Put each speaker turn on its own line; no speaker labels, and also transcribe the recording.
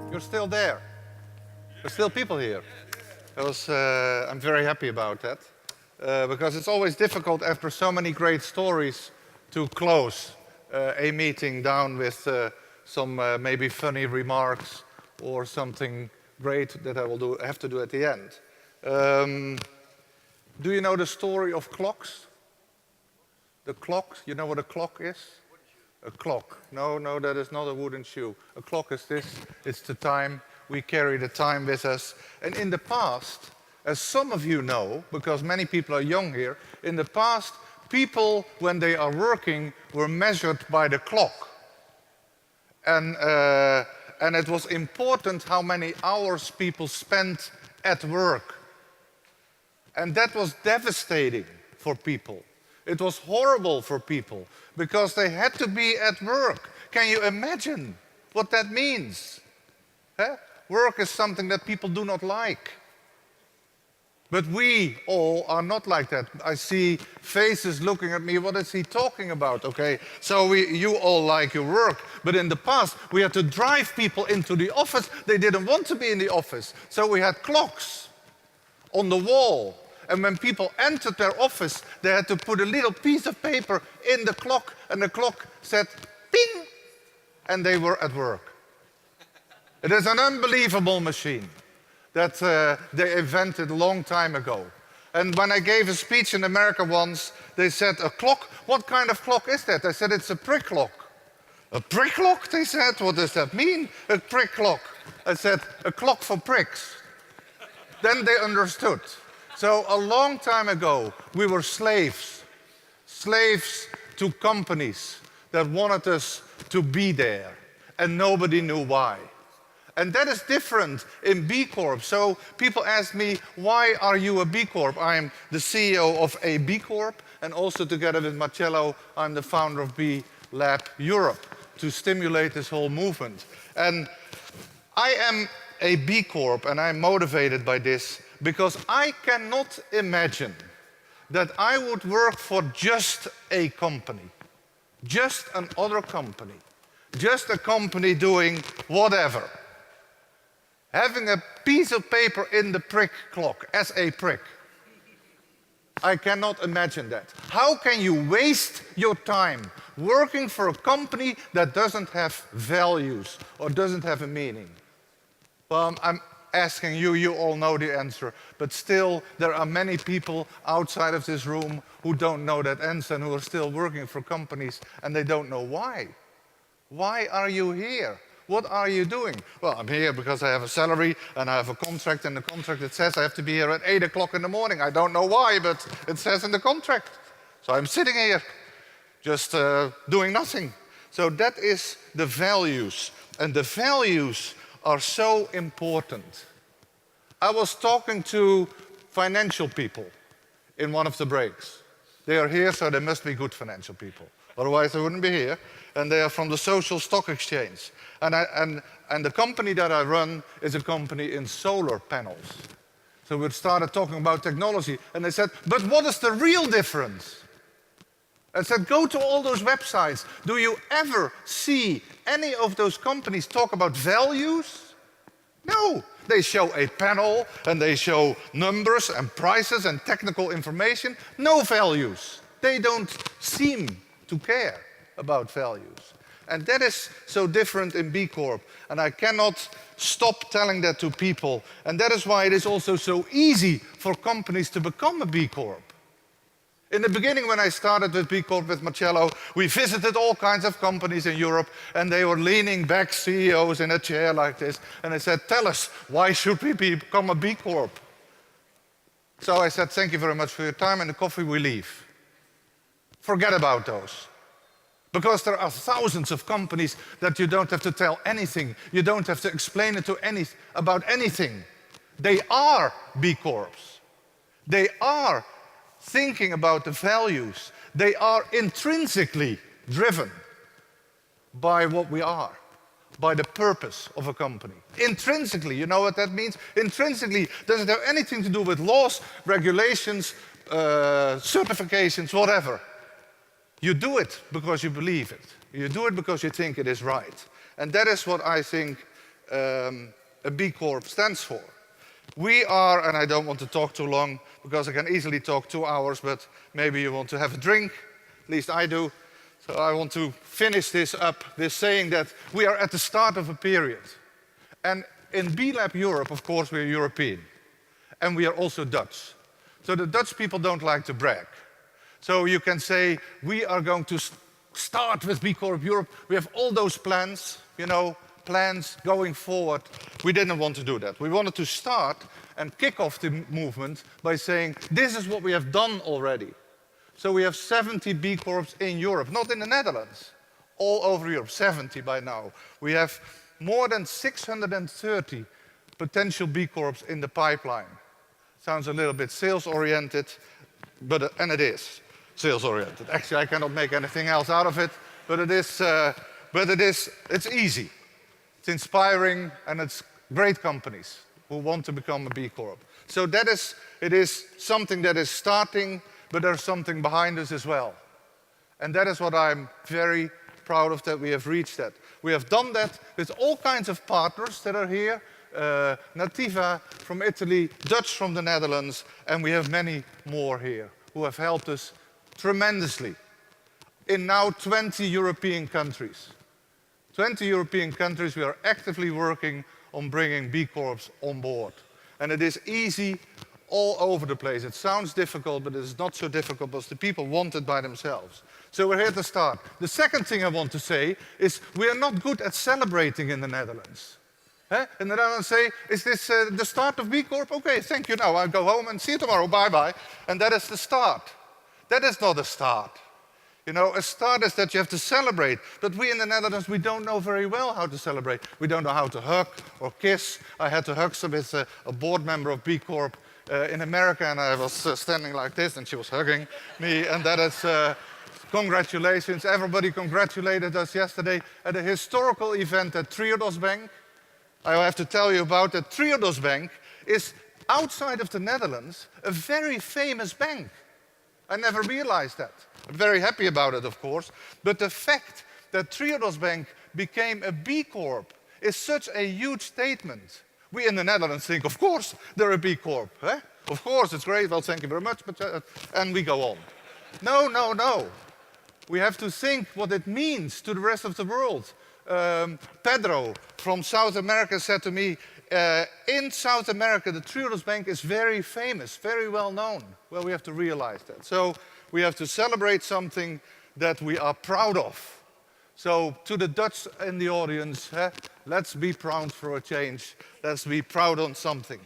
You're still there. There's still people here. I'm very happy about that. Because it's always difficult after so many great stories to close a meeting down with some maybe funny remarks or something great that I will have to do at the end. Do you know the story of clocks? The clock, you know what a clock is? A clock. No, that is not a wooden shoe. A clock is this, it's the time. We carry the time with us. And in the past, as some of you know, because many people are young here, in the past, people, when they are working, were measured by the clock. And it was important how many hours people spent at work. And that was devastating for people. It was horrible for people because they had to be at work. Can you imagine what that means? Work is something that people do not like. But we all are not like that. I see faces looking at me, what is he talking about? Okay, so you all like your work, but in the past we had to drive people into the office. They didn't want to be in the office. So we had clocks on the wall. And when people entered their office, they had to put a little piece of paper in the clock, and the clock said, ping, and they were at work. It is an unbelievable machine that they invented a long time ago. And when I gave a speech in America once, they said, a clock? What kind of clock is that? I said, it's a prick clock. A prick clock, they said? What does that mean, a prick clock? I said, a clock for pricks. Then they understood. So a long time ago, we were slaves to companies that wanted us to be there, and nobody knew why. And that is different in B Corp. So people ask me, why are you a B Corp? I'm the CEO of a B Corp, and also together with Marcello, I'm the founder of B Lab Europe, to stimulate this whole movement. And I am a B Corp, and I'm motivated by this, because I cannot imagine that I would work for just a company, just another company, just a company doing whatever. Having a piece of paper in the prick clock as a prick. I cannot imagine that. How can you waste your time working for a company that doesn't have values or doesn't have a meaning? Well, I'm asking you, you all know the answer, but still there are many people outside of this room who don't know that answer and who are still working for companies and they don't know why. Why are you here? What are you doing? Well, I'm here because I have a salary and I have a contract, and the contract it says I have to be here at 8 o'clock in the morning. I don't know why, but it says in the contract. So I'm sitting here just doing nothing. So that is the values, and the values are so important. I was talking to financial people in one of the breaks. They are here, so they must be good financial people. Otherwise, they wouldn't be here. And they are from the social stock exchange. And the company that I run is a company in solar panels. So we started talking about technology, and they said, but what is the real difference? I said, go to all those websites. Do you ever see any of those companies talk about values? No. They show a panel, and they show numbers and prices and technical information. No values. They don't seem to care about values. And that is so different in B Corp. And I cannot stop telling that to people. And that is why it is also so easy for companies to become a B Corp. In the beginning, when I started with B Corp with Marcello, we visited all kinds of companies in Europe, and they were leaning back, CEOs in a chair like this, and they said, tell us, why should we become a B Corp? So I said, thank you very much for your time, and the coffee we leave. Forget about those. Because there are thousands of companies that you don't have to tell anything. You don't have to explain it to about anything. They are B Corps. They are thinking about the values. They are intrinsically driven by what we are, by the purpose of a company. Intrinsically, you know what that means? Intrinsically doesn't have anything to do with laws, regulations, certifications, whatever. You do it because you believe it. You do it because you think it is right. And that is what I think a B Corp stands for. We are, and I don't want to talk too long because I can easily talk 2 hours, but maybe you want to have a drink, at least I do. So I want to finish this up, this saying that we are at the start of a period. And in B Lab Europe, of course, we're European. And we are also Dutch. So the Dutch people don't like to brag. So you can say, we are going to start with B Corp Europe. We have all those plans, plans going forward. We didn't want to do that. We wanted to start and kick off the movement by saying, this is what we have done already. So we have 70 B Corps in Europe, not in the Netherlands, all over Europe, 70 by now. We have more than 630 potential B Corps in the pipeline. Sounds a little bit sales-oriented, and it is sales-oriented. Actually, I cannot make anything else out of it, but it's easy. It's inspiring, and it's great companies who want to become a B Corp. So it is something that is starting, but there's something behind us as well. And that is what I'm very proud of, that we have reached that. We have done that with all kinds of partners that are here. Nativa from Italy, Dutch from the Netherlands, and we have many more here who have helped us tremendously in now 20 European countries. 20 European countries, we are actively working on bringing B Corps on board. And it is easy all over the place. It sounds difficult, but it is not so difficult because the people want it by themselves. So we're here to start. The second thing I want to say is we are not good at celebrating in the Netherlands. In the Netherlands say, is this the start of B Corp? Okay, thank you now. I'll go home and see you tomorrow. Bye-bye. And that is the start. That is not a start. A start is that you have to celebrate. But we in the Netherlands, we don't know very well how to celebrate. We don't know how to hug or kiss. I had to hug with a board member of B Corp in America, and I was standing like this, and she was hugging me. And that is, congratulations. Everybody congratulated us yesterday at a historical event at Triodos Bank. I have to tell you about that. Triodos Bank is, outside of the Netherlands, a very famous bank. I never realized that. I'm very happy about it, of course. But the fact that Triodos Bank became a B Corp is such a huge statement. We in the Netherlands think, of course, they're a B Corp. Of course, it's great. Well, thank you very much. And we go on. No, no, no. We have to think what it means to the rest of the world. Pedro from South America said to me, in South America, the Triodos Bank is very famous, very well known. Well, we have to realize that. So we have to celebrate something that we are proud of. So to the Dutch in the audience, let's be proud for a change. Let's be proud on something.